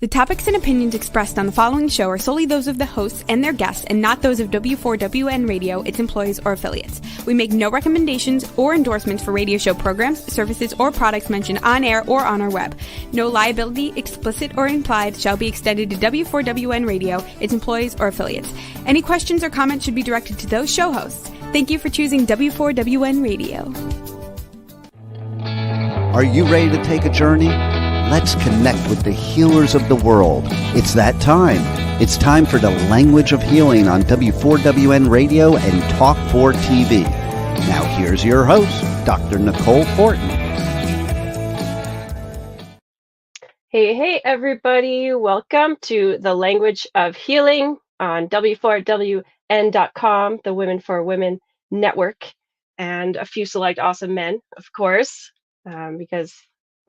topics and opinions expressed on the following show are solely those of the hosts and their guests and not those of W4WN Radio, its employees, or affiliates. We make no recommendations or endorsements for radio show programs, services, or products mentioned on air or on our web. No liability, explicit or implied, shall be extended to W4WN Radio, its employees, or affiliates. Any questions or comments should be directed to those show hosts. Thank you for choosing W4WN Radio. Are you ready to take a journey? Let's connect with the healers of the world. It's that time. It's time for the Language of Healing on W4WN Radio and Talk 4 TV. Now here's your host, Dr. Nicole Fortin. Hey, everybody. Welcome to the Language of Healing on W4WN.com, the Women for Women Network, and a few select awesome men, of course, because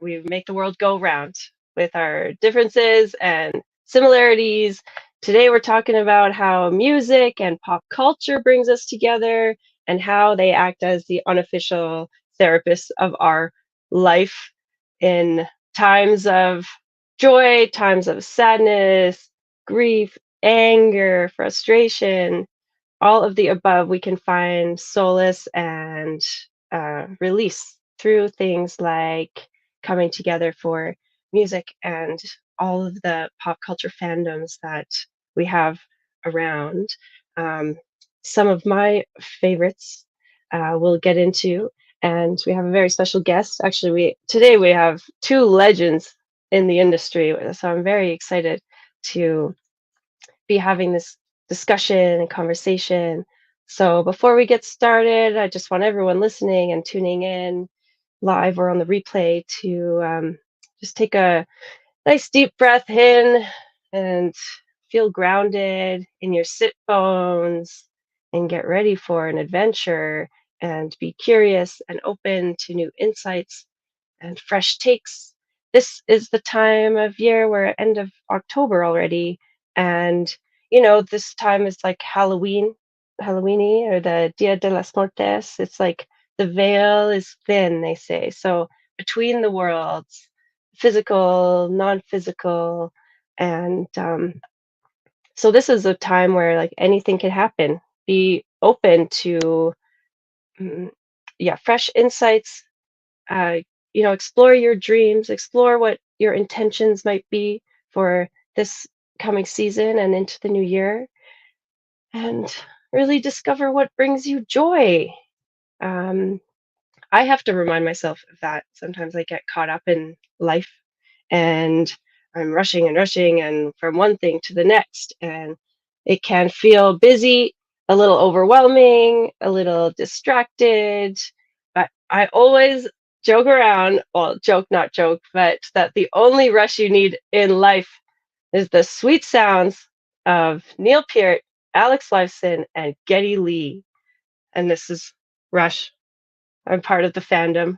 we make the world go round with our differences and similarities. Today, we're talking about how music and pop culture brings us together and how they act as the unofficial therapists of our life in times of joy, times of sadness, grief, anger, frustration, all of the above. We can find solace and release through things like coming together for music and all of the pop culture fandoms that we have around. Some of my favorites we'll get into, and we have a very special guest. Actually, today we have two legends in the industry, so I'm very excited to be having this discussion and conversation. So before we get started, I just want everyone listening and tuning in live or on the replay to just take a nice deep breath in and feel grounded in your sit bones and get ready for an adventure and be curious and open to new insights and fresh takes. This is the time of year. We're at end of October already, and this time is like Halloweeny, or the Dia de las Muertes. It's like the veil is thin, they say. So between the worlds, physical, non-physical, and so this is a time where like anything can happen. Be open to fresh insights. Explore your dreams, explore what your intentions might be for this coming season and into the new year, and really discover what brings you joy. I have to remind myself of that. Sometimes I get caught up in life and I'm rushing and from one thing to the next, and it can feel busy, a little overwhelming, a little distracted, but I always joke around, well, joke, not joke, but that the only rush you need in life is the sweet sounds of Neil Peart, Alex Lifeson, and Geddy Lee. And this is Rush. I'm part of the fandom.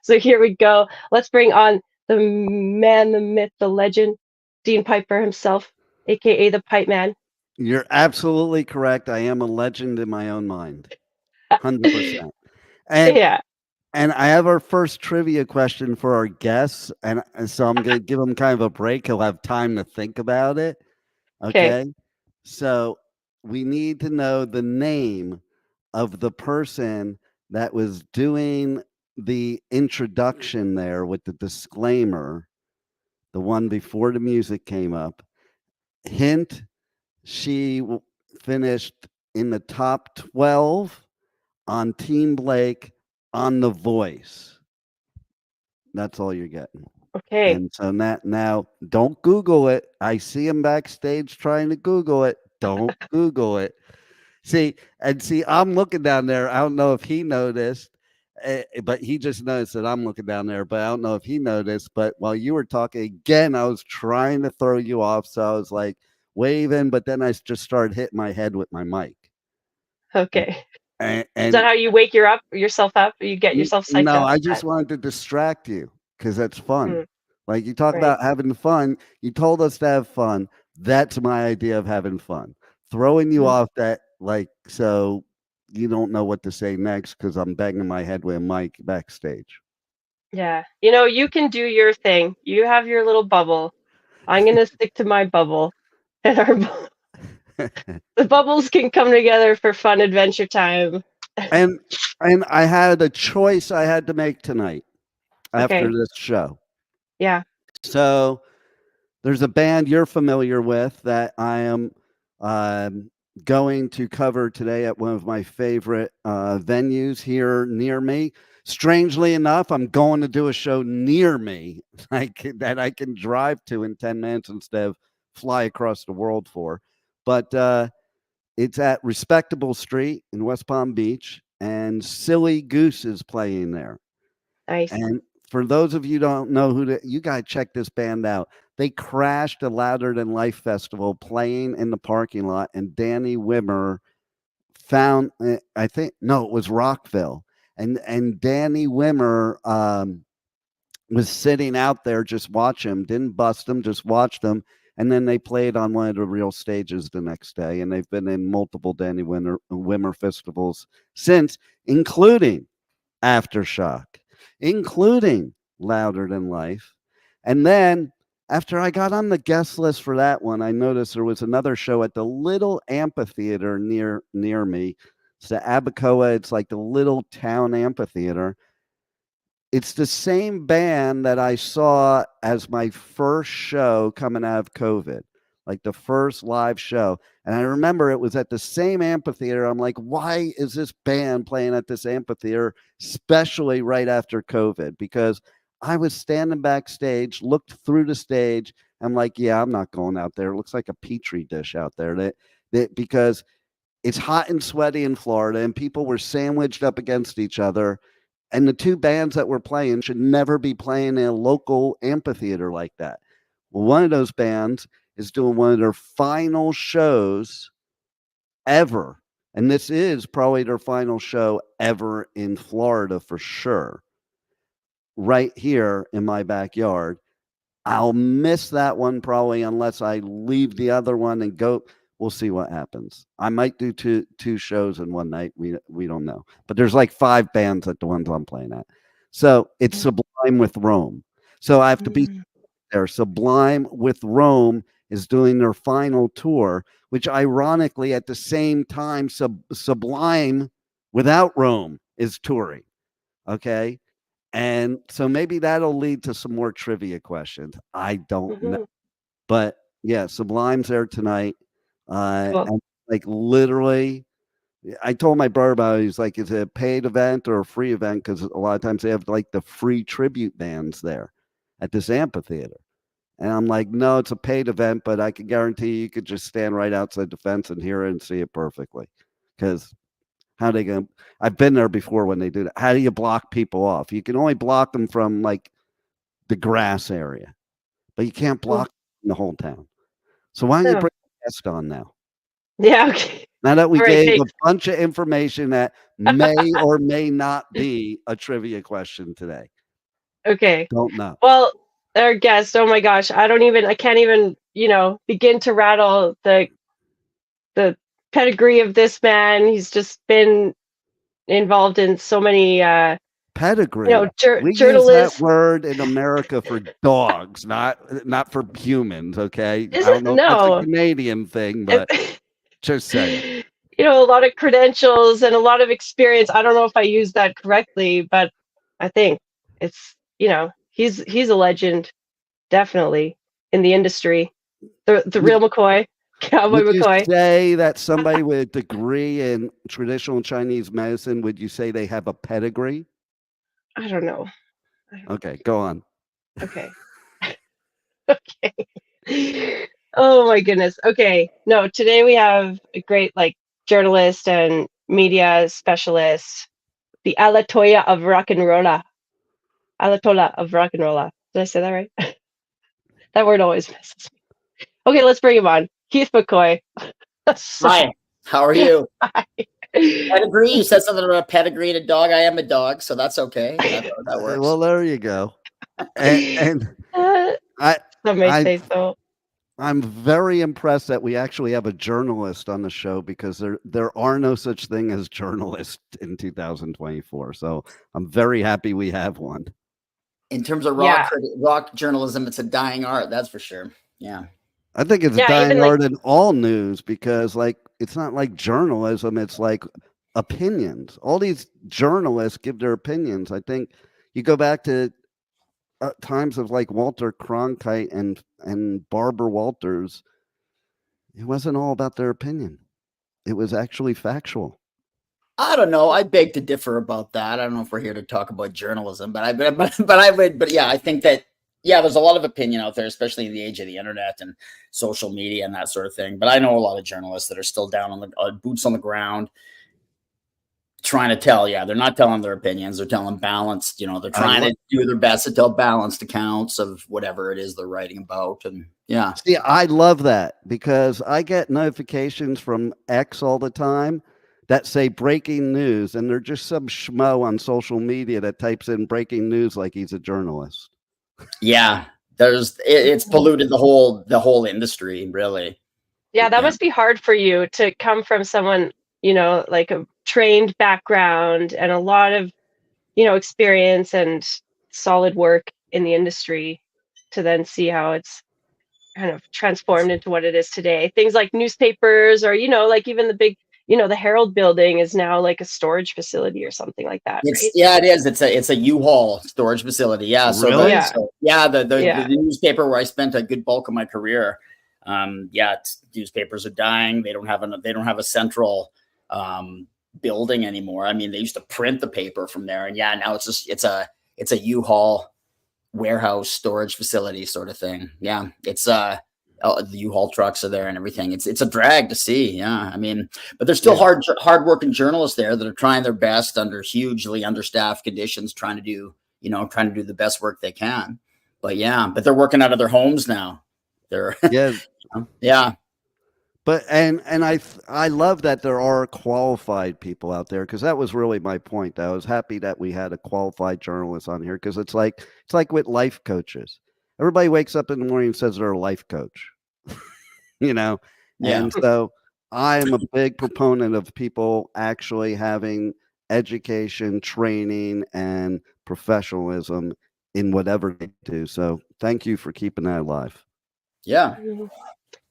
So here we go. Let's bring on the man, the myth, the legend, Dean Piper himself, aka the Pipe Man. You're absolutely correct. I am a legend in my own mind. 100%. And I have our first trivia question for our guests, and so I'm going to give him kind of a break. He'll have time to think about it. Okay. So we need to know the name of the person that was doing the introduction there with the disclaimer, the one before the music came up. Hint, she finished in the top 12 on Team Blake on The Voice. That's all you're getting. Okay. And so now don't Google it. I see him backstage trying to Google it. Don't Google it. See, I'm looking down there. I don't know if he noticed, but he just noticed that I'm looking down there, but I don't know if he noticed. But while you were talking again, I was trying to throw you off. So I was like waving, but then I just started hitting my head with my mic. Okay. And is that how you wake yourself up? You get yourself psyched up? No, I just wanted to distract you because that's fun. Like you talk about having fun. You told us to have fun. That's my idea of having fun. Throwing you off that, like, so you don't know what to say next because I'm banging my head with a mic backstage. Yeah. You can do your thing. You have your little bubble. I'm going to stick to my bubble. And the bubbles can come together for fun adventure time. And I had a choice I had to make tonight after this show. Yeah. So there's a band you're familiar with that I am going to cover today at one of my favorite venues here near me. Strangely enough, I'm going to do a show near me that I can drive to in 10 minutes instead of fly across the world for. But it's at Respectable Street in West Palm Beach, and Silly Goose is playing there. Nice. And for those of you who don't know you got to check this band out. They crashed a Louder Than Life festival playing in the parking lot, and Danny Wimmer found, it was Rockville, and Danny Wimmer was sitting out there, just watch him, didn't bust him, just watched them. And then they played on one of the real stages the next day, and they've been in multiple Danny Wimmer festivals since, including Aftershock, including Louder Than Life. And then after I got on the guest list for that one, I noticed there was another show at the little amphitheater near me. It's the Abacoa. It's like the little town amphitheater. It's the same band that I saw as my first show coming out of COVID, like the first live show. And I remember it was at the same amphitheater. I'm like, why is this band playing at this amphitheater, especially right after COVID? Because I was standing backstage, looked through the stage. I'm like, yeah, I'm not going out there. It looks like a petri dish out there. Because it's hot and sweaty in Florida, and people were sandwiched up against each other. And the two bands that were playing should never be playing in a local amphitheater like that. Well, one of those bands is doing one of their final shows ever. And this is probably their final show ever in Florida for sure. Right here in my backyard. I'll miss that one probably unless I leave the other one and go. We'll see what happens. I might do two shows in one night. We don't know. But there's like 5 bands at the ones I'm playing at. So it's Sublime with Rome. So I have to be there. Sublime with Rome is doing their final tour, which ironically at the same time Sublime without Rome is touring. Okay. And so maybe that'll lead to some more trivia questions. I don't know. But yeah, Sublime's there tonight. Cool. And like literally, I told my brother about it. He's like, is it a paid event or a free event? Because a lot of times they have like the free tribute bands there at this amphitheater. And I'm like, no, it's a paid event, but I can guarantee you could just stand right outside the fence and hear it and see it perfectly. Because how they going to, I've been there before when they do that. How do you block people off? You can only block them from like the grass area, but you can't block the whole town. So why don't you bring a guest on now? Yeah, okay. Now that we gave a bunch of information that may or may not be a trivia question today. Okay. Don't know. Well, our guest, oh my gosh, I can't even, begin to rattle the pedigree of this man. He's just been involved in so many pedigree. We journalists. use that word in America for dogs, not for humans. Okay, I don't know if that's a Canadian thing, but just saying. A lot of credentials and a lot of experience. I don't know if I used that correctly, but I think it's he's a legend, definitely in the industry. The real McCoy, Cowboy McCoy. Would you say that somebody with a degree in traditional Chinese medicine, would you say they have a pedigree? I don't know. Okay, go on. Okay. Okay. Oh my goodness. Okay. No, today we have a great journalist and media specialist, the Alatoya of rock and rolla. Alatola of rock and rolla. Did I say that right? That word always messes me. Okay, let's bring him on. Heath McCoy. Hi, how are you? Hi. Pedigree. You said something about pedigree and a dog. I am a dog, so that's okay. That works. Well, there you go. And some may say so. I'm very impressed that we actually have a journalist on the show, because there are no such thing as journalists in 2024. So I'm very happy we have one. In terms of rock journalism, it's a dying art, that's for sure. Yeah. I think it's dying hard in all news because, like, it's not like journalism. It's like opinions. All these journalists give their opinions. I think you go back to times of like Walter Cronkite and Barbara Walters. It wasn't all about their opinion. It was actually factual. I don't know. I beg to differ about that. I don't know if we're here to talk about journalism, but yeah, I think that, yeah, there's a lot of opinion out there, especially in the age of the internet and social media and that sort of thing. But I know a lot of journalists that are still down on the boots on the ground, trying to tell. Yeah, they're not telling their opinions. They're telling balanced. They're trying to do their best to tell balanced accounts of whatever it is they're writing about. And yeah, see, I love that because I get notifications from X all the time that say breaking news, and they're just some schmo on social media that types in breaking news like he's a journalist. Yeah, it's polluted the whole industry, really. Yeah, that must be hard for you to come from someone, like a trained background and a lot of, experience and solid work in the industry to then see how it's kind of transformed into what it is today. Things like newspapers or, like even the big, the Herald building is now like a storage facility or something like that. Right? Yeah, it is. It's a U-Haul storage facility. Yeah. So, really? The newspaper where I spent a good bulk of my career. Newspapers are dying. They don't have a central building anymore. I mean, they used to print the paper from there, and now it's a U-Haul warehouse storage facility sort of thing. Yeah, it's the U-Haul trucks are there and everything. It's a drag to see. Yeah, I mean, but there's still hard working journalists there that are trying their best under hugely understaffed conditions, trying to do the best work they can. But they're working out of their homes now. They're yeah. But and I love that there are qualified people out there, because that was really my point. I was happy that we had a qualified journalist on here, because it's like with life coaches. Everybody wakes up in the morning and says they're a life coach, Yeah. And so I am a big proponent of people actually having education, training, and professionalism in whatever they do. So thank you for keeping that alive. Yeah.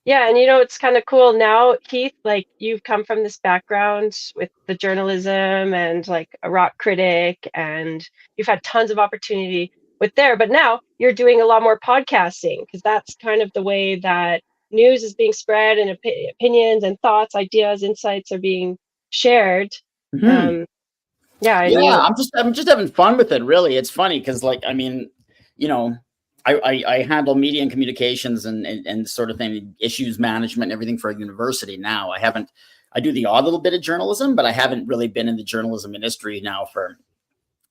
Yeah, and it's kind of cool now, Heath, like you've come from this background with the journalism and like a rock critic, and you've had tons of opportunity with there, but now you're doing a lot more podcasting, because that's kind of the way that news is being spread, and opinions and thoughts, ideas, insights are being shared. Mm-hmm. I'm just having fun with it, really. It's funny because, like, I mean, I handle media and communications and sort of thing, issues management and everything for a university now. I do the odd little bit of journalism, but I haven't really been in the journalism industry now for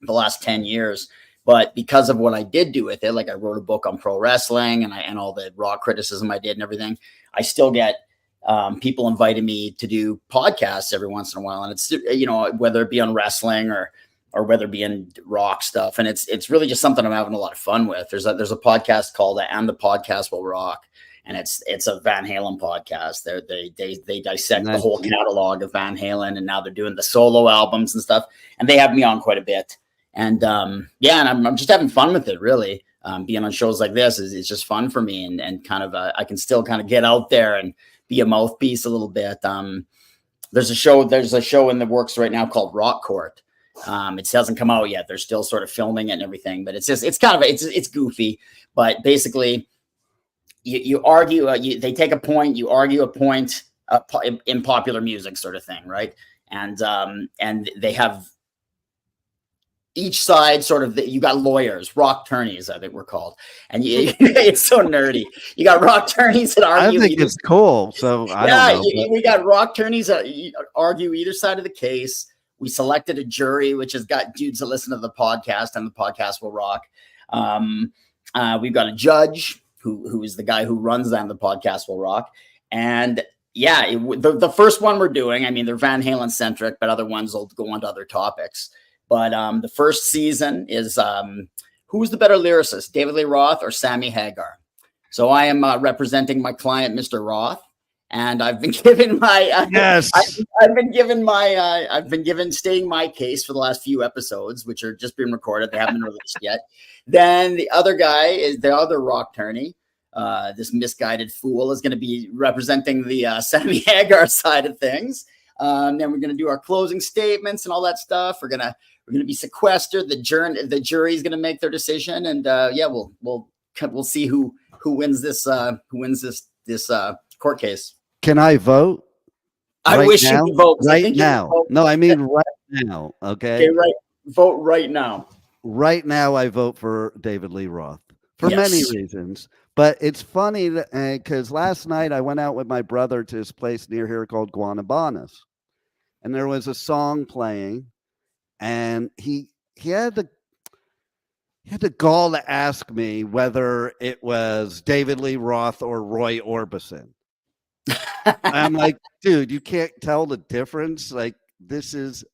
the last 10 years. But because of what I did do with it, like I wrote a book on pro wrestling and all the raw criticism I did and everything, I still get people inviting me to do podcasts every once in a while. And it's, whether it be on wrestling or whether it be in rock stuff. And it's really just something I'm having a lot of fun with. There's a podcast called And the Podcast Will Rock. And it's a Van Halen podcast. They dissect the whole catalog of Van Halen, and now they're doing the solo albums and stuff. And they have me on quite a bit. And and I'm just having fun with it, really. Being on shows like this is just fun for me, and kind of I can still kind of get out there and be a mouthpiece a little bit. There's a show in the works right now called Rock Court. It hasn't come out yet. They're still sort of filming it and everything, but it's goofy. But basically, you argue. They take a point, you argue a point in popular music, sort of thing, right? And they have each side sort of. You got lawyers, rock attorneys, I think we're called, and it's so nerdy. You got rock attorneys that argue. I think it's cool. So I don't know. We got rock attorneys that argue either side of the case. We selected a jury, which has got dudes that listen to the podcast, and the podcast will rock. We've got a judge who is the guy who runs that, and the podcast will rock. And the first one we're doing, I mean, they're Van Halen centric, but other ones will go on to other topics. But the first season is who's the better lyricist, David Lee Roth or Sammy Hagar? So I am representing my client, Mr. Roth. And I've been given my I've been stating my case for the last few episodes, which are just being recorded. They haven't been released yet. Then the other guy is the other rock attorney. this misguided fool is going to be representing the Sammy Hagar side of things. Then we're going to do our closing statements and all that stuff. We're going to be sequestered. The jury is going to make their decision, and we'll see who wins this court case. Can I vote? I wish you could vote right now. No, I mean right now. Okay. Right. Vote right now. Right now, I vote for David Lee Roth for many reasons. But it's funny because last night I went out with my brother to this place near here called Guanabanas, and there was a song playing, and he had the gall to ask me whether it was David Lee Roth or Roy Orbison. I'm like, dude, you can't tell the difference. Like, this is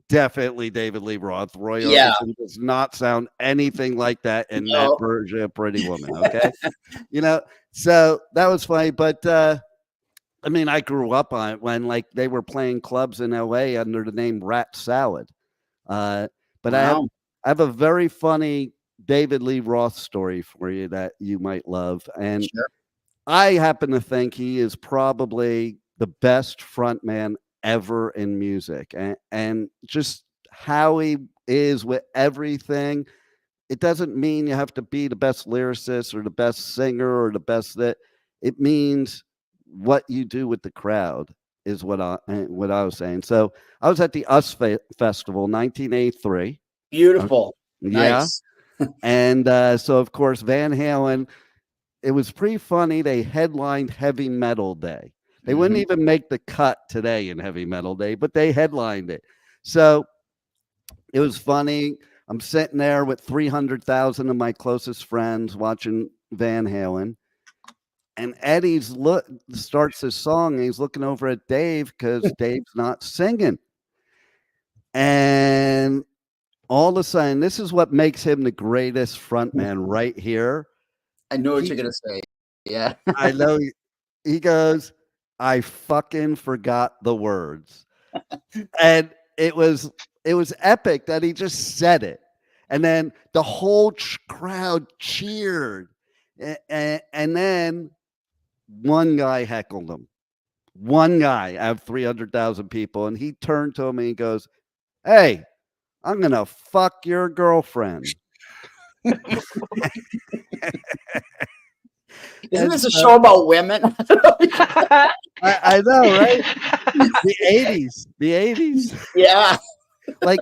definitely David Lee Roth. Roy Orbison does not sound anything like that in that version of Pretty Woman. Okay. So that was funny. But I mean, I grew up on it when like they were playing clubs in LA under the name Rat Salad. But I have a very funny David Lee Roth story for you that you might love. And I happen to think he is probably the best frontman ever in music, and just how he is with everything. It doesn't mean you have to be the best lyricist or the best singer or the best that. It means what you do with the crowd is what I was saying. So I was at the US Festival, 1983. Beautiful. Nice. Yeah. And so of course Van Halen. It was pretty funny. They headlined Heavy Metal Day. They wouldn't even make the cut today in Heavy Metal Day, but they headlined it. So it was funny. I'm sitting there with 300,000 of my closest friends watching Van Halen. And Eddie starts his song, and he's looking over at Dave because Dave's not singing. And all of a sudden, this is what makes him the greatest frontman right here. I know what you're going to say. Yeah. I know. He goes, I fucking forgot the words. And it was epic that he just said it. And then the whole crowd cheered. And then one guy heckled him. One guy out of 300,000 people. And he turned to him and he goes, hey, I'm going to fuck your girlfriend. Isn't this a show about women? I know, right? The 80s. Yeah. Like,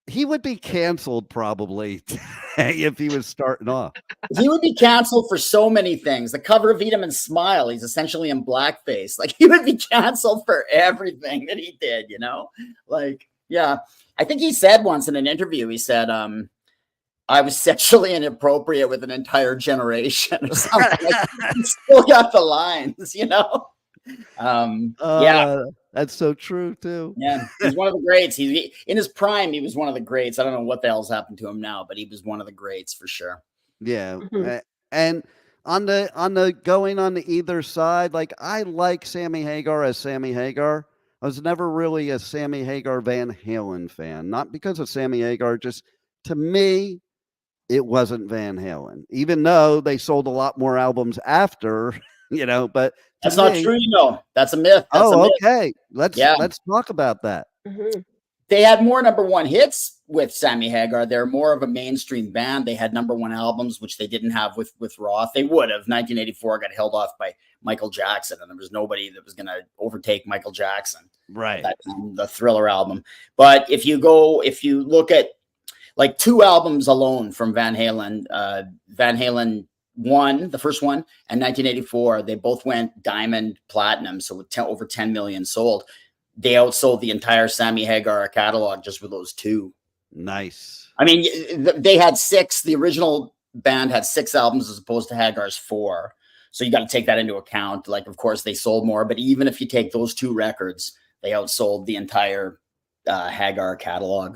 he would be canceled probably if he was starting off. He would be canceled for so many things. The cover of Eat 'Em and Smile, he's essentially in blackface. Like, he would be canceled for everything that he did, Like, yeah. I think he said once in an interview, he said, I was sexually inappropriate with an entire generation or something. Like, he still got the lines, Yeah. That's so true too. Yeah. He's one of the greats. In his prime, he was one of the greats. I don't know what the hell's happened to him now, but he was one of the greats for sure. Yeah. And on the going on the either side, like I like Sammy Hagar as Sammy Hagar. I was never really a Sammy Hagar Van Halen fan, not because of Sammy Hagar, just to me, it wasn't Van Halen, even though they sold a lot more albums after, but that's not true. That's a myth. That's a myth. Okay. Let's talk about that. Mm-hmm. They had more #1 hits with Sammy Hagar. They're more of a mainstream band. They had #1 albums, which they didn't have with Roth. They would have. 1984 got held off by Michael Jackson, and there was nobody that was going to overtake Michael Jackson. Right. The Thriller album. But if you look at like 2 albums alone from Van Halen, Van Halen 1, the first one, and 1984, they both went diamond platinum. So with over 10 million sold. They outsold the entire Sammy Hagar catalog just with those 2. Nice. I mean, they had 6. The original band had 6 albums as opposed to Hagar's 4. So you got to take that into account. Like, of course, they sold more. But even if you take those 2 records, they outsold the entire Hagar catalog.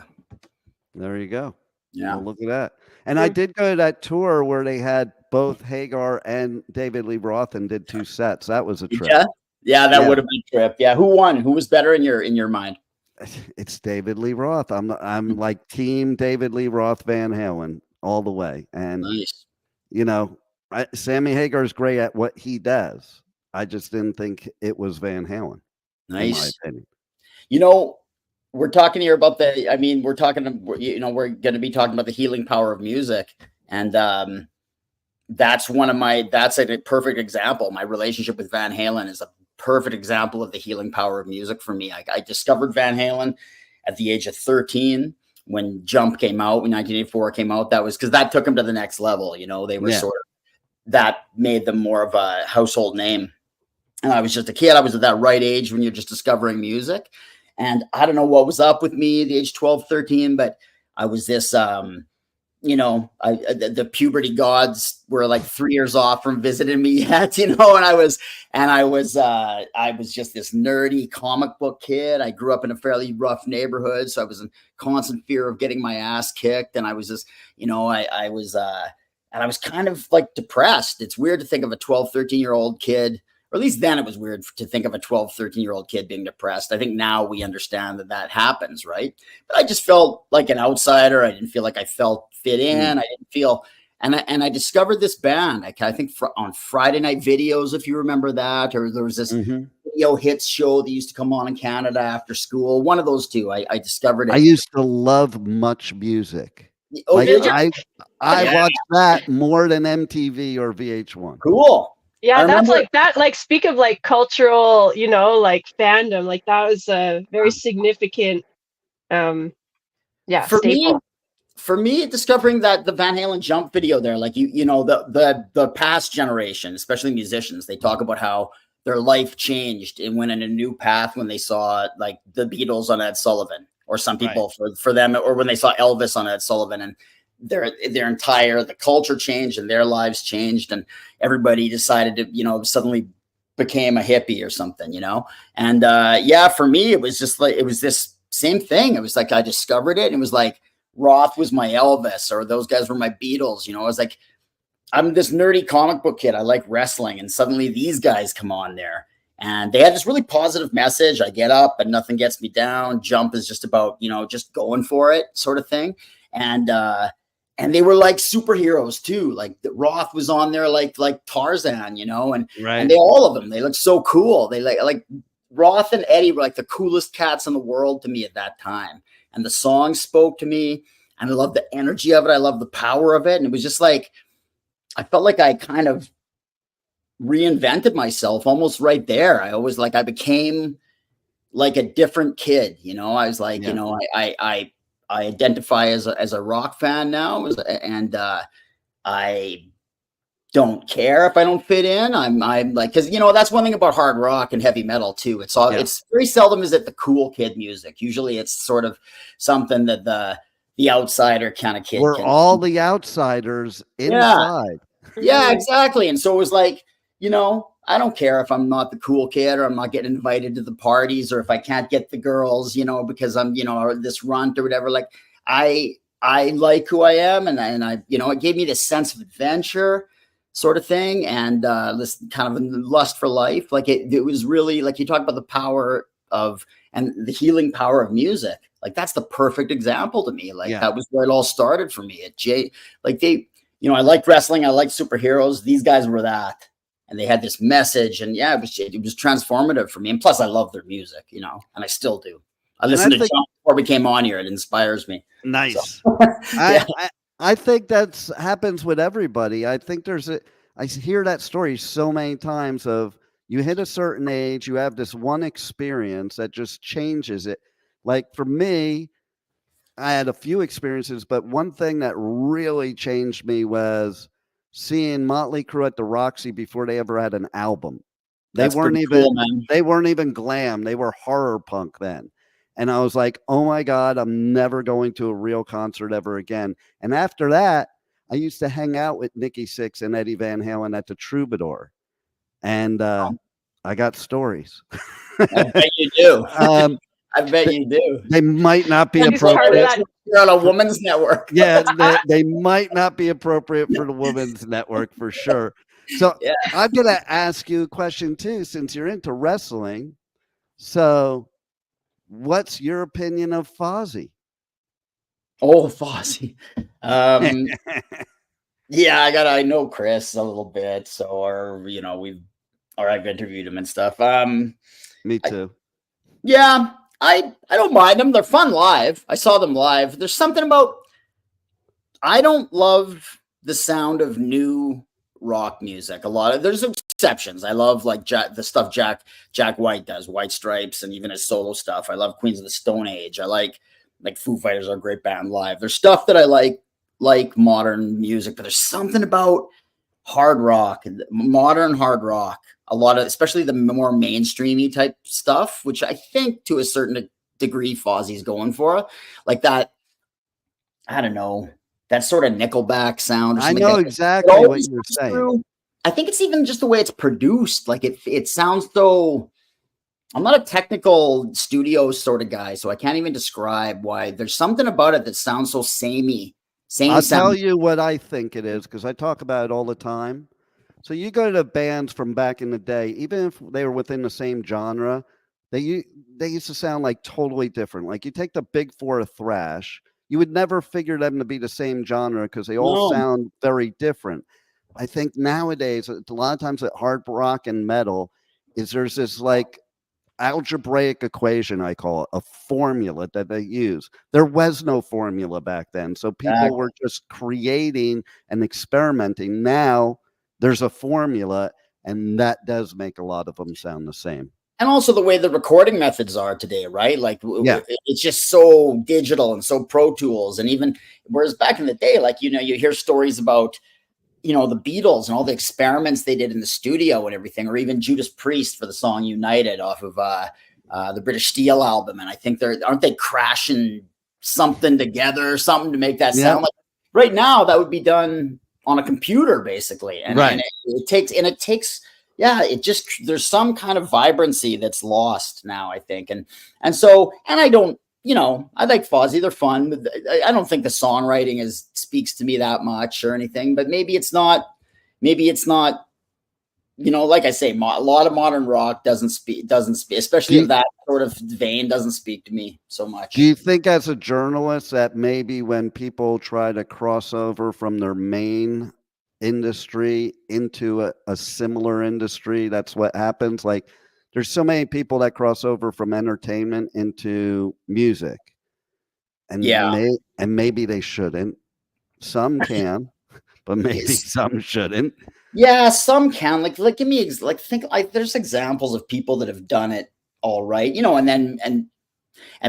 There you go. Yeah. Well, look at that. And I did go to that tour where they had both Hagar and David Lee Roth and did 2 sets. That was a trip. Yeah, that would have been a trip. Yeah, who won? Who was better in your mind? It's David Lee Roth. I'm like team David Lee Roth Van Halen all the way. And nice. Sammy Hagar is great at what he does. I just didn't think it was Van Halen. Nice. In my opinion. You know, we're talking here about we're going to be talking about the healing power of music. And that's a perfect example. My relationship with Van Halen is a perfect example of the healing power of music for me. I discovered Van Halen at the age of 13 when Jump came out, when 1984 came out. That was because that took them to the next level. You know, they were sort of, that made them more of a household name. And I was just a kid. I was at that right age when you're just discovering music. And I don't know what was up with me at the age 12, 13, but I was this, the puberty gods were like 3 years off from visiting me yet, and I was just this nerdy comic book kid. I grew up in a fairly rough neighborhood, so I was in constant fear of getting my ass kicked. And I was just, I was kind of like depressed. It's weird to think of a 12, 13-year-old kid, or at least then it was weird to think of a 12, 13-year-old kid being depressed. I think now we understand that happens, right? But I just felt like an outsider. I didn't feel like I fit in. I didn't feel, and I discovered this band. I think on Friday Night Videos, if you remember that, or there was this video hits show that used to come on in Canada after school. One of those two. I discovered it. I used to love Much Music. Oh, did you? I watched that more than MTV or VH1. Cool. Yeah, that's like that. Like, speak of like cultural, like fandom. Like that was a very significant, staple. For me, discovering that the Van Halen Jump video there, like the past generation, especially musicians, they talk about how their life changed and went in a new path when they saw like the Beatles on Ed Sullivan, or some people for them, or when they saw Elvis on Ed Sullivan, and the culture changed and their lives changed, and everybody decided to, suddenly became a hippie or something, and for me, it was just like, it was this same thing. It was like, I discovered it, and it was like Roth was my Elvis, or those guys were my Beatles. I was like, I'm this nerdy comic book kid. I like wrestling. And suddenly these guys come on there, and they had this really positive message. I get up and nothing gets me down. Jump is just about, just going for it sort of thing. And they were like superheroes too. Like Roth was on there, like Tarzan, and they, all of them, they look so cool. They like Roth and Eddie were like the coolest cats in the world to me at that time. And the song spoke to me, and I love the energy of it. I love the power of it. And it was just like, I felt like I kind of reinvented myself almost right there. I became like a different kid. I was like, I identify as a rock fan now, and I don't care if I don't fit in. I'm like, because that's one thing about hard rock and heavy metal too. It's very seldom is it the cool kid music. Usually it's sort of something that the outsider kind of kid. We're all the outsiders inside. Yeah, exactly. And so it was like, I don't care if I'm not the cool kid, or I'm not getting invited to the parties, or if I can't get the girls, because I'm, this runt or whatever. Like I like who I am. And I, it gave me this sense of adventure sort of thing. And this kind of lust for life. Like it was really, like, you talk about the power of, and the healing power of music. Like that's the perfect example to me. Like that was where it all started for me. I liked wrestling. I liked superheroes. These guys were that. And they had this message, and it was transformative for me. And plus I love their music, and I still do. I listened to Jump before we came on here. It inspires me. Nice. So, I think that's happens with everybody. I think I hear that story so many times of, you hit a certain age, you have this one experience that just changes it. Like for me, I had a few experiences, but one thing that really changed me was seeing Motley Crue at the Roxy before they ever had an album. They weren't even glam. They were horror punk then. And I was like, oh my God, I'm never going to a real concert ever again. And after that, I used to hang out with Nikki Sixx and Eddie Van Halen at the Troubadour. And I got stories. I bet you do. I bet you do. They might not be appropriate. You're on a woman's network. Yeah, they might not be appropriate for the women's network for sure. So I'm going to ask you a question too, since you're into wrestling. So what's your opinion of Fozzy? Oh, Fozzy. Yeah, I know Chris a little bit, so I've interviewed him and stuff. Me too. I don't mind them. They're fun live. I saw them live. There's something about, I don't love the sound of new rock music. There's exceptions. I love like the stuff Jack White does, White Stripes, and even his solo stuff. I love Queens of the Stone Age. I like Foo Fighters are a great band live. There's stuff that I like modern music, but there's something about hard rock, modern hard rock, a lot of, especially the more mainstreamy type stuff, which I think to a certain degree Fozzie's going for, like that. I don't know, that sort of Nickelback sound. Or I know exactly what you're saying. I think it's even just the way it's produced. Like it sounds so. I'm not a technical studio sort of guy, so I can't even describe why. There's something about it that sounds so samey. I'll tell you what I think it is, because I talk about it all the time. So you go to bands from back in the day, even if they were within the same genre, they used to sound like totally different. Like you take the big four of thrash, you would never figure them to be the same genre because they all sound very different. I think nowadays, a lot of times at hard rock and metal, there's this like algebraic equation, I call it, a formula that they use. There was no formula back then, so people were just creating and experimenting. Now there's a formula, and that does make a lot of them sound the same. And also the way the recording methods are today, right? Like it's just so digital and so Pro Tools, and even whereas back in the day, like you hear stories about the Beatles and all the experiments they did in the studio and everything, or even Judas Priest for the song United off of the British Steel album. And I think aren't they crashing something together or something to make that sound like right now that would be done on a computer basically. And, and it takes, there's some kind of vibrancy that's lost now, I think. And I don't, I like Fozzy. They're fun. I don't think the songwriting speaks to me that much or anything, but maybe it's not, like I say, a lot of modern rock doesn't speak, especially of that sort of vein, doesn't speak to me so much. Do you think as a journalist that maybe when people try to cross over from their main industry into a similar industry, that's what happens? Like, there's so many people that cross over from entertainment into music, and maybe they shouldn't. Some can, but maybe some shouldn't. Yeah, some can. Like give me there's examples of people that have done it all right, and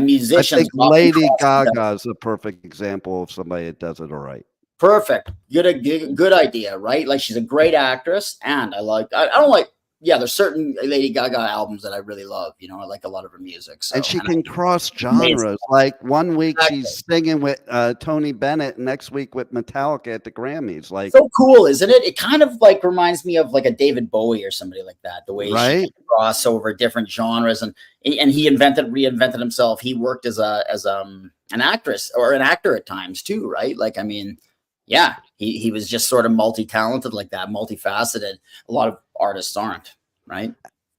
musicians. I think Lady Gaga is a perfect example of somebody that does it all right. Perfect, good idea, right? Like she's a great actress, and I don't like. Yeah, there's certain Lady Gaga albums that I really love. I like a lot of her music. So, and she can cross genres. Like one week she's singing with Tony Bennett, next week with Metallica at the Grammys. Like so cool, isn't it? It kind of like reminds me of like a David Bowie or somebody like that. The way she can cross over different genres, and he reinvented himself. He worked as an actress or an actor at times too, right? Like I mean. Yeah, he was just sort of multi-talented like that, multifaceted. A lot of artists aren't, right?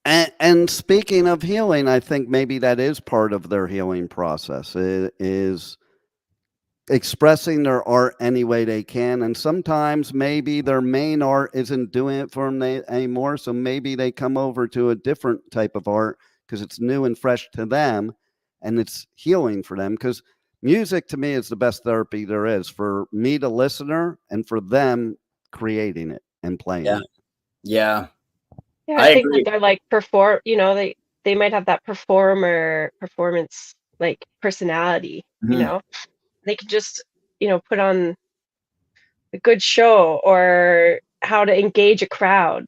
And speaking of healing, I think maybe that is part of their healing process. It is expressing their art any way they can. And sometimes maybe their main art isn't doing it for them anymore. So maybe they come over to a different type of art because it's new and fresh to them and it's healing for them. Because music to me is the best therapy there is for me, the listener, and for them creating it and playing it. Yeah, I think that they're like they might have that performance like personality, they could just, put on a good show or how to engage a crowd,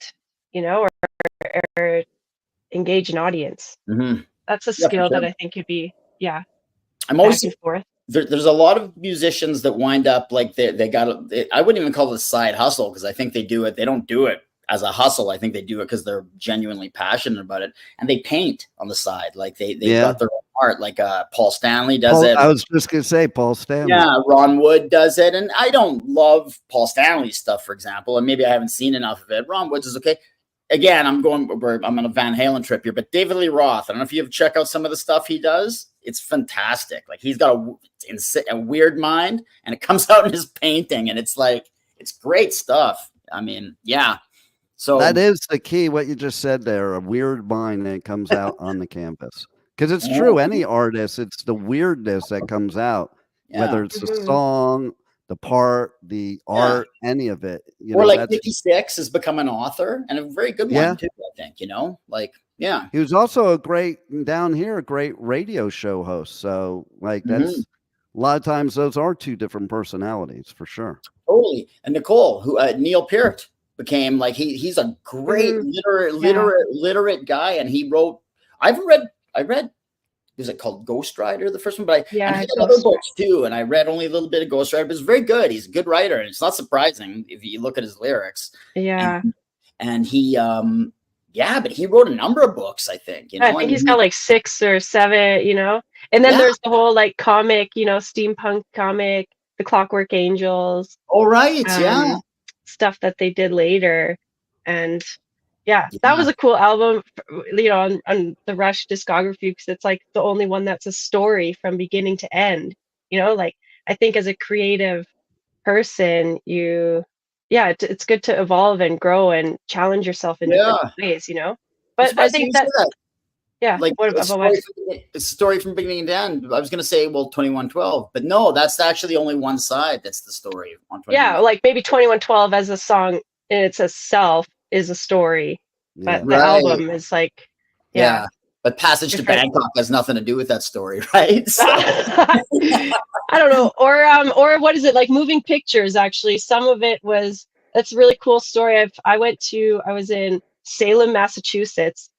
or engage an audience. Mm-hmm. That's a skill that I think could be, I'm always there's a lot of musicians that wind up like they got I wouldn't even call it a side hustle because I think they don't do it as a hustle. I think they do it because they're genuinely passionate about it, and they paint on the side. Like they got their own art. Like Paul Stanley does it. I was just gonna say Paul Stanley. Yeah, Ron Wood does it, and I don't love Paul Stanley's stuff, for example, and maybe I haven't seen enough of it. Ron Wood's is okay. Again, I'm on a Van Halen trip here, but David Lee Roth, I don't know if you have checked out some of the stuff he does. It's fantastic. Like he's got a weird mind, and it comes out in his painting, and it's It's great stuff. I mean, yeah. So that is the key. What you just said there, a weird mind that comes out on the canvas. Because it's true. Any artist, it's the weirdness that comes out, whether it's the song, the part, the art, any of it. You or know, like 56 has become an author, and a very good one too, I think, you know, like, yeah. He was also a great radio show host. So like that's a lot of times those are two different personalities for sure. Totally. And Nicole, who Neil Peart became, like, he's a great literate guy, and he wrote, I read, is it called Ghost Rider, the first one? But and he had other books too, and I read only a little bit of Ghost Rider, but it's very good. He's a good writer, and it's not surprising if you look at his lyrics. Yeah. And he but he wrote a number of books, I think. You know, I think he's got like 6 or 7, you know. And then there's the whole like comic, you know, steampunk comic, The Clockwork Angels. Oh, right. Stuff that they did later. And that was a cool album, you know, on the Rush discography, because it's like the only one that's a story from beginning to end. You know, like I think as a creative person, it's good to evolve and grow and challenge yourself in different ways, you know. But I think that like a story from beginning to end. I was going to say, well, 2112, but no, that's actually only one side. That's the story on 2112. Yeah, like maybe 2112 as a song in itself is a story, but the album is like, but Passage to Bangkok has nothing to do with that story, right? So. I don't know. Or what is it, like Moving Pictures? Actually, some of it was, that's a really cool story. I was in Salem, Massachusetts,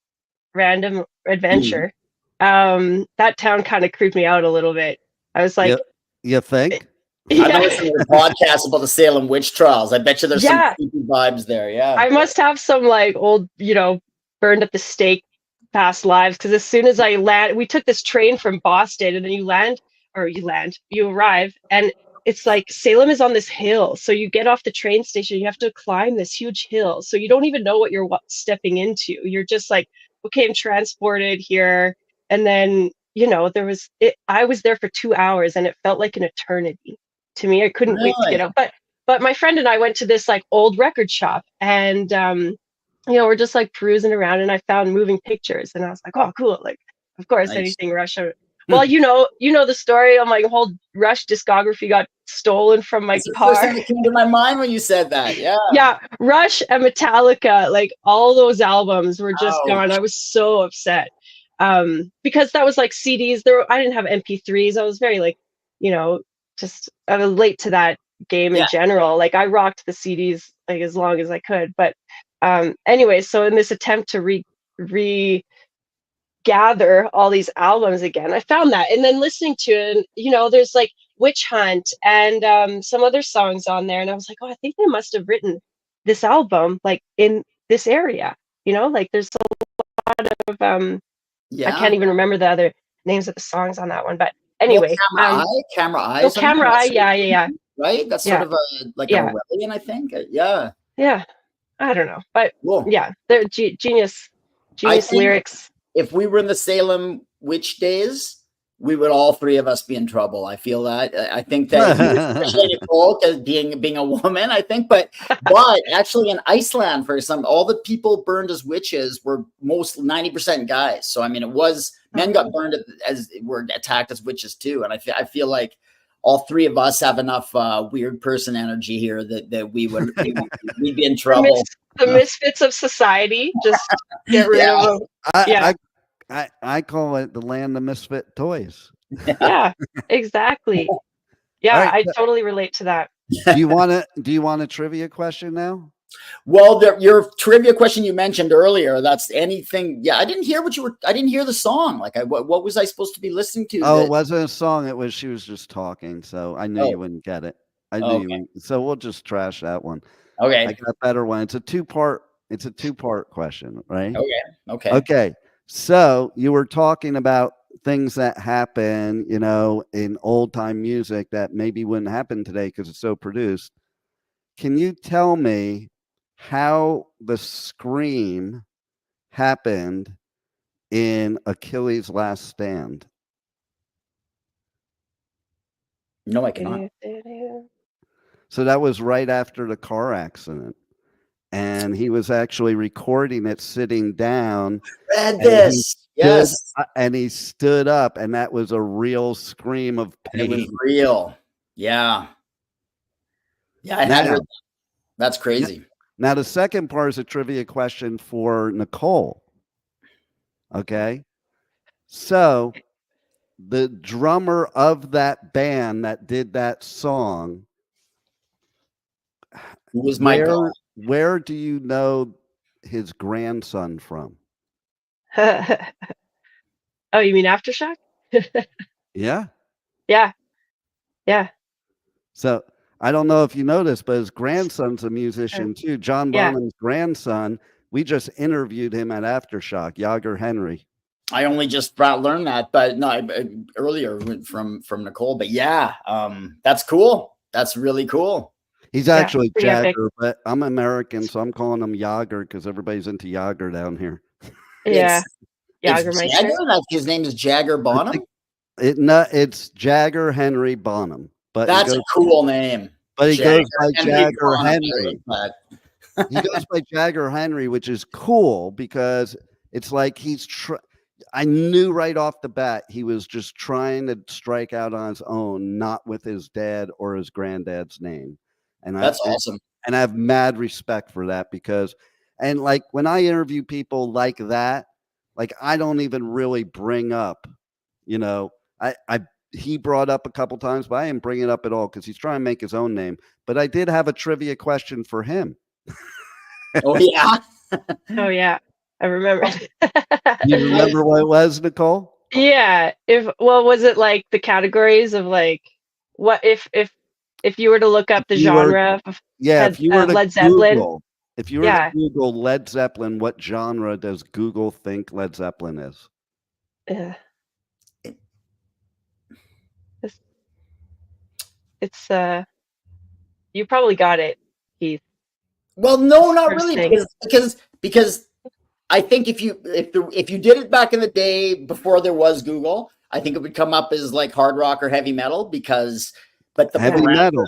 random adventure. That town kind of creeped me out a little bit. I was like, you think? I've been listening to a podcast about the Salem witch trials. I bet you there's some creepy vibes there. Yeah, I must have some like old, you know, burned at the stake past lives, because as soon as I land, we took this train from Boston, and then you arrive, and it's like Salem is on this hill, so you get off the train station, you have to climb this huge hill, so you don't even know what you're stepping into. You're just like, okay, I'm transported here. And then, you know, I was there for 2 hours, and it felt like an eternity to me. I couldn't wait to get out. But my friend and I went to this like old record shop, and you know, we're just like cruising around, and I found Moving Pictures, and I was like, oh, cool. Like, of course, anything Rush. Well, you know the story of my whole Rush discography got stolen from my car. That's the first thing that came to my mind when you said that. Yeah. Yeah, Rush and Metallica, like all those albums were just gone. I was so upset, because that was like CDs. I didn't have MP3s. I was very like, you know, I was late to that game in general. Like I rocked the CDs like as long as I could, but. Anyway, so in this attempt to regather all these albums again, I found that, and then listening to it, you know, there's like Witch Hunt and some other songs on there, and I was like, oh, I think they must have written this album like in this area, you know, like there's a lot of I can't even remember the other names of the songs on that one, but anyway, Camera Eyes, Camera Eye, yeah, right, that's sort of a rebellion, I think. I don't know, but they're genius lyrics. If we were in the Salem witch days, we would all three of us be in trouble. I feel that. I think that, especially Nicole, because being a woman, I think, but actually in Iceland, for all the people burned as witches were 90% guys. So I mean, it was men got burned as were attacked as witches too, and I feel like all three of us have enough weird person energy here that we'd be in trouble. The misfits of society, just get rid of them. I call it the land of misfit toys. Yeah, exactly. Yeah, right. I totally relate to that. Do you want a trivia question now? Well, your trivia question you mentioned earlier, that's anything. Yeah, I didn't hear I didn't hear the song. Like, what was I supposed to be listening to? Oh, it wasn't a song. She was just talking. So I knew you wouldn't get it. I knew you wouldn't. So we'll just trash that one. Okay. I got a better one. It's a two-part question, right? Okay. So you were talking about things that happen, you know, in old time music that maybe wouldn't happen today because it's so produced. Can you tell me how the scream happened in Achilles' Last Stand? No, I cannot. So that was right after the car accident. And he was actually recording it sitting down. Read this. Yes. And he stood up, and that was a real scream of pain. It was real. Yeah. Yeah, I had heard that. That's crazy. Now, the second part is a trivia question for Nicole. Okay. So the drummer of that band that did that song, who was my God? Where do you know his grandson from? Oh, you mean Aftershock? Yeah. Yeah. Yeah. So I don't know if you know this, but his grandson's a musician too. John Bonham's grandson. We just interviewed him at Aftershock, Yager Henry. I only just learned that, but no, earlier from Nicole. But yeah, that's cool. That's really cool. He's actually Jagger, but I'm American, so I'm calling him Yager because everybody's into Yager down here. Yeah, Jagger. His name is Jagger Bonham. It's Jagger Henry Bonham. But that's a cool name. But he goes by Jagger Henry. He goes by Jagger Henry, which is cool because it's like I knew right off the bat he was just trying to strike out on his own, not with his dad or his granddad's name. And that's awesome. And I have mad respect for that because, and like when I interview people like that, like I don't even really bring up, you know, he brought up a couple times, but I didn't bring it up at all because he's trying to make his own name. But I did have a trivia question for him. Oh, yeah. Oh, yeah. I remember. You remember what it was, Nicole? Yeah. Was it like the categories of like, what if you were to look up the genre of if you were to Led Zeppelin? If you were to Google Led Zeppelin, what genre does Google think Led Zeppelin is? It's you probably got it, Heath. Well, no, not really, because I think if you did it back in the day before there was Google, I think it would come up as like hard rock or heavy metal but the heavy metal.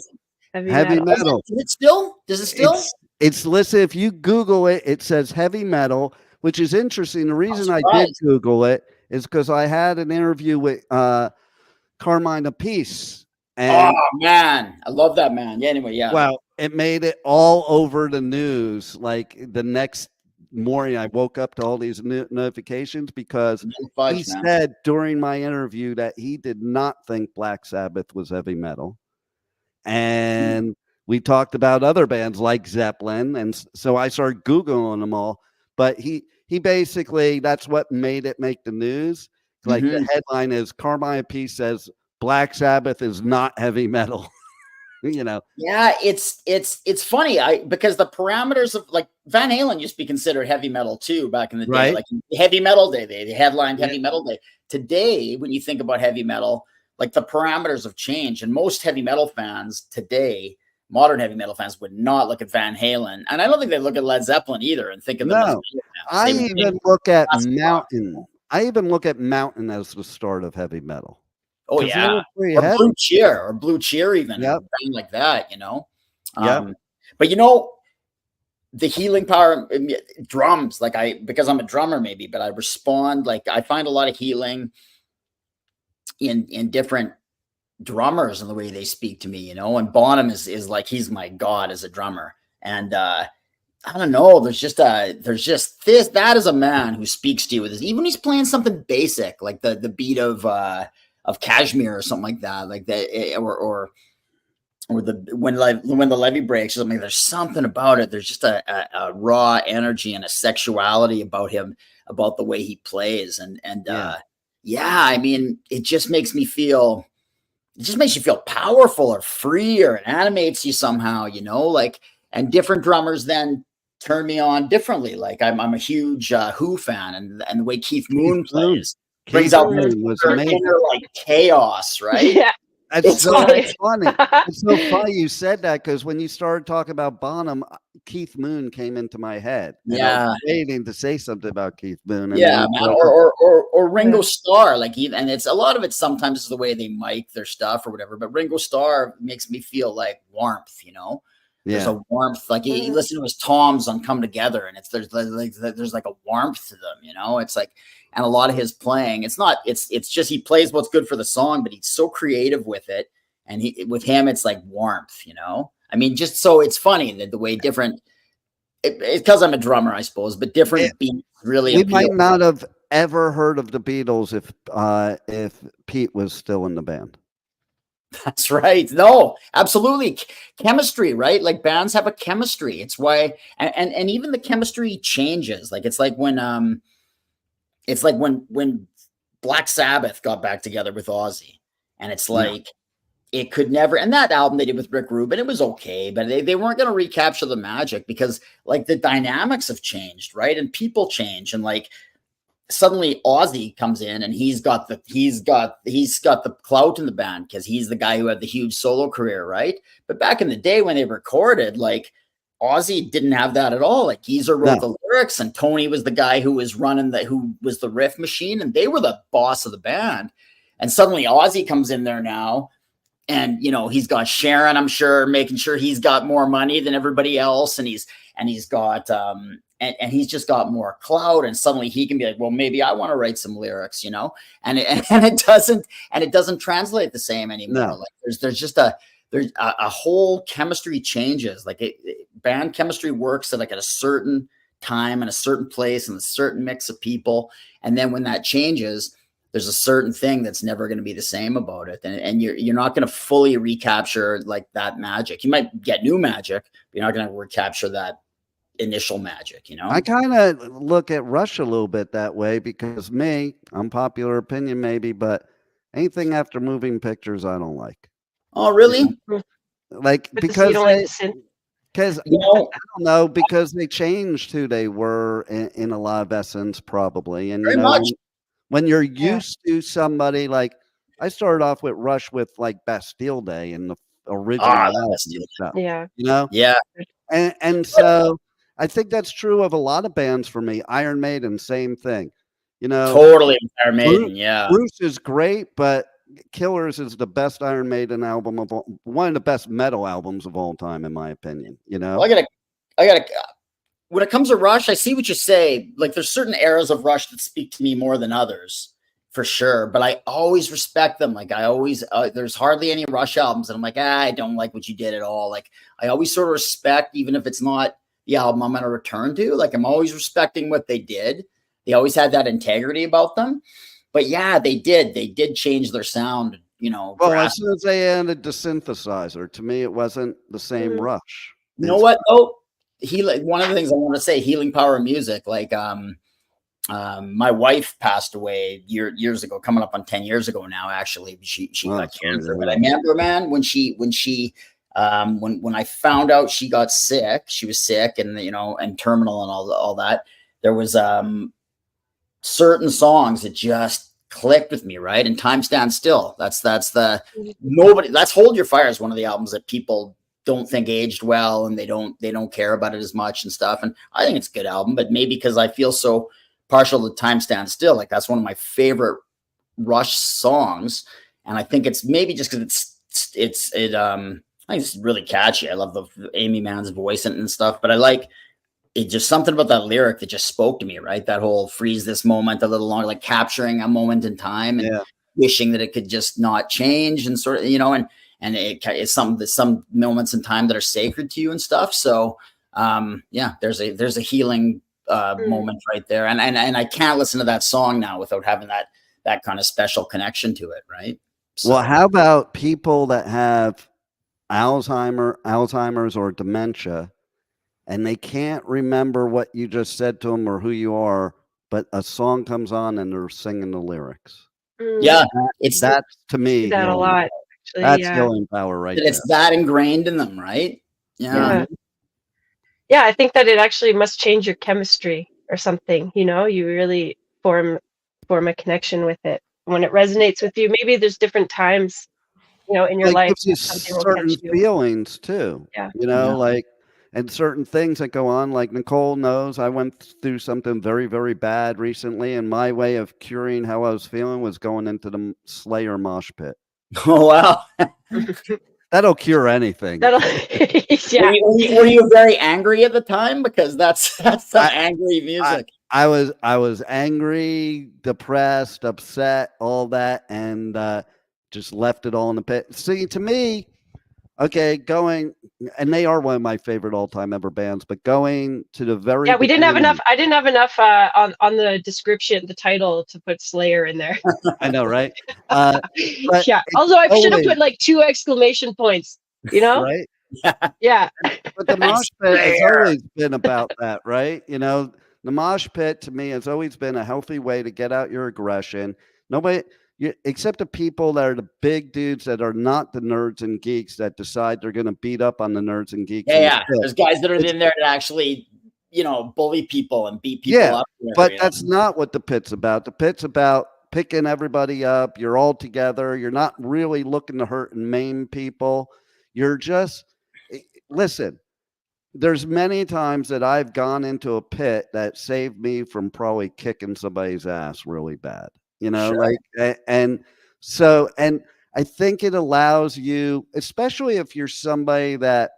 Is it still? Does it still? It's listen, if you Google it, it says heavy metal, which is interesting. The reason I did Google it is because I had an interview with Carmine Apiece. Oh man, I love that man. Yeah, anyway, yeah. Well, it made it all over the news. Like the next morning, I woke up to all these notifications because he said during my interview that he did not think Black Sabbath was heavy metal. And we talked about other bands like Zeppelin. And so I started Googling them all. But he basically, that's what made it make the news. Like the headline is Carmine Apiece says Black Sabbath is not heavy metal. You know. Yeah, it's funny. Because the parameters of like Van Halen used to be considered heavy metal too back in the day. Right. Like Heavy Metal Day, they headlined Heavy Metal Day. Today, when you think about heavy metal, like the parameters have changed, and most heavy metal fans today, modern heavy metal fans, would not look at Van Halen, and I don't think they look at Led Zeppelin either and think of them. No, I even look at Mountain. I even look at Mountain as the start of heavy metal. Oh yeah, or Blue Cheer, even like that, you know. But you know, the healing power drums, like because I'm a drummer maybe, but I respond, like I find a lot of healing in different drummers and the way they speak to me, you know. And Bonham is like, he's my god as a drummer, and I don't know, there's just this, that is a man who speaks to you with this, even when he's playing something basic like the beat of Kashmir or something like that, like that, or when the levee breaks or something. There's something about it. There's just a raw energy and a sexuality about him, about the way he plays, and I mean, it just makes me feel. It just makes you feel powerful or free, or it animates you somehow, you know. Like, and different drummers then turn me on differently. Like I'm a huge Who fan, and the way Keith Moon plays. Brings out inner like chaos, right? It's so funny. It's so funny you said that, because when you started talking about Bonham, Keith Moon came into my head. And I was waiting to say something about Keith Moon. And man, or Ringo Starr. Like, and it's a lot of it sometimes is the way they mic their stuff or whatever. But Ringo Starr makes me feel like warmth, you know. There's a warmth, like you listen to his toms on Come Together, and there's like a warmth to them, you know. It's like, and a lot of his playing, it's just he plays what's good for the song, but he's so creative with it, and with him it's like warmth, you know. I mean, just so it's funny that the way different, it's because I'm a drummer, I suppose, but different beats really. We might not have ever heard of the Beatles if Pete was still in the band. That's right. No, absolutely. Chemistry, right? Like bands have a chemistry. It's why, and even the chemistry changes. Like it's like when Black Sabbath got back together with Ozzy, and it's like it could never. And that album they did with Rick Rubin, it was okay, but they weren't going to recapture the magic, because like the dynamics have changed, right? And people change, and like suddenly Ozzy comes in and he's got the clout in the band because he's the guy who had the huge solo career, right? But back in the day when they recorded, like Ozzy didn't have that at all. Like Geezer wrote the lyrics, and Tony was the guy who was who was the riff machine, and they were the boss of the band. And suddenly Ozzy comes in there now, and you know, he's got Sharon, I'm sure, making sure he's got more money than everybody else, and he's got and he's just got more clout, and suddenly he can be like, well, maybe I want to write some lyrics, you know, and it doesn't translate the same anymore. No. Like there's just a whole chemistry changes. Like band chemistry works at a certain time and a certain place and a certain mix of people. And then when that changes, there's a certain thing that's never going to be the same about it. And you're not going to fully recapture like that magic. You might get new magic, but you're not going to recapture that initial magic, you know. I kind of look at Rush a little bit that way, because unpopular opinion maybe, but anything after Moving Pictures I don't like. Oh, really? Like, because you know, I don't know, because they changed who they were in a lot of essence, probably. And very much. When you're used to somebody, like I started off with Rush with like Bastille Day and the original stuff. Yeah. You know? Yeah. And so I think that's true of a lot of bands for me. Iron Maiden, same thing. You know, totally Iron Maiden. Yeah, Bruce is great, but Killers is the best Iron Maiden album of one of the best metal albums of all time, in my opinion. You know, well, I gotta. When it comes to Rush, I see what you say. Like, there's certain eras of Rush that speak to me more than others, for sure. But I always respect them. Like, I always there's hardly any Rush albums, and I'm like, I don't like what you did at all. Like, I always sort of respect, even if it's not the album I'm going to return to. Like, I'm always respecting what they did. They always had that integrity about them. But yeah, they did change their sound, you know. Well, as soon as they added the synthesizer, to me, it wasn't the same Rush. You know what? Oh, one of the things I want to say, healing power of music. Like, my wife passed away years ago, coming up on 10 years ago now, actually. She got cancer. But I remember, man, when I found out she got sick, she was sick and, you know, and terminal and all that, there was certain songs that just clicked with me, right? And Time Stands Still. That's Hold Your Fire is one of the albums that people don't think aged well, and they don't care about it as much and stuff. And I think it's a good album, but maybe because I feel so partial to Time Stands Still, like that's one of my favorite Rush songs. And I think it's maybe just because I think it's really catchy. I love the Amy Mann's voice and stuff, but I like it. Just something about that lyric that just spoke to me, right? That whole freeze this moment a little longer, like capturing a moment in time and wishing that it could just not change, and sort of, you know, and it's some moments in time that are sacred to you and stuff. So there's a healing moment right there. And I can't listen to that song now without having that kind of special connection to it. Right. So, well, how about people that have Alzheimer's or dementia, and they can't remember what you just said to them or who you are, but a song comes on and they're singing the lyrics. Yeah. That's to me. That a lot. Actually, that's healing power, right? It's that ingrained in them, right? Yeah. Yeah, I think that it actually must change your chemistry or something. You know, you really form a connection with it when it resonates with you. Maybe there's different times in your life, gives you certain feelings too. Yeah. Like, and certain things that go on, like Nicole knows I went through something very, very bad recently, and my way of curing how I was feeling was going into the Slayer mosh pit. Oh, wow. That'll cure anything. Yeah. Were you very angry at the time? Because that's some angry music. I was angry, depressed, upset, all that, and just left it all in the pit. See, to me, okay, and they are one of my favorite all-time ever bands, but going to the very we didn't have enough. I didn't have enough on the description, the title, to put Slayer in there. I know, right? Yeah. Although I should have put like 2 exclamation points. Right? Yeah. But the mosh pit has always been about that, right? The mosh pit to me has always been a healthy way to get out your aggression. Nobody, except the people that are the big dudes that are not the nerds and geeks that decide they're going to beat up on the nerds and geeks. Yeah. There's guys that are in there that actually, bully people and beat people up. But that's not what the pit's about. The pit's about picking everybody up. You're all together. You're not really looking to hurt and maim people. You're just, listen, there's many times that I've gone into a pit that saved me from probably kicking somebody's ass really bad, Sure. and I think it allows you, especially if you're somebody that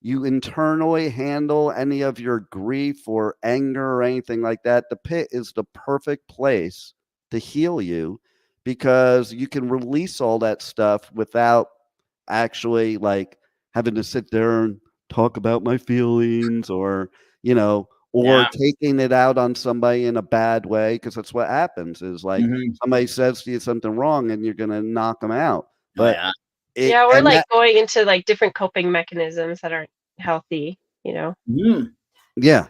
you internally handle any of your grief or anger or anything like that, the pit is the perfect place to heal you, because you can release all that stuff without actually like having to sit there and talk about my feelings or taking it out on somebody in a bad way, because that's what happens is like somebody says to you something wrong and you're going to knock them out. But we're like going into like different coping mechanisms that aren't healthy, Yeah.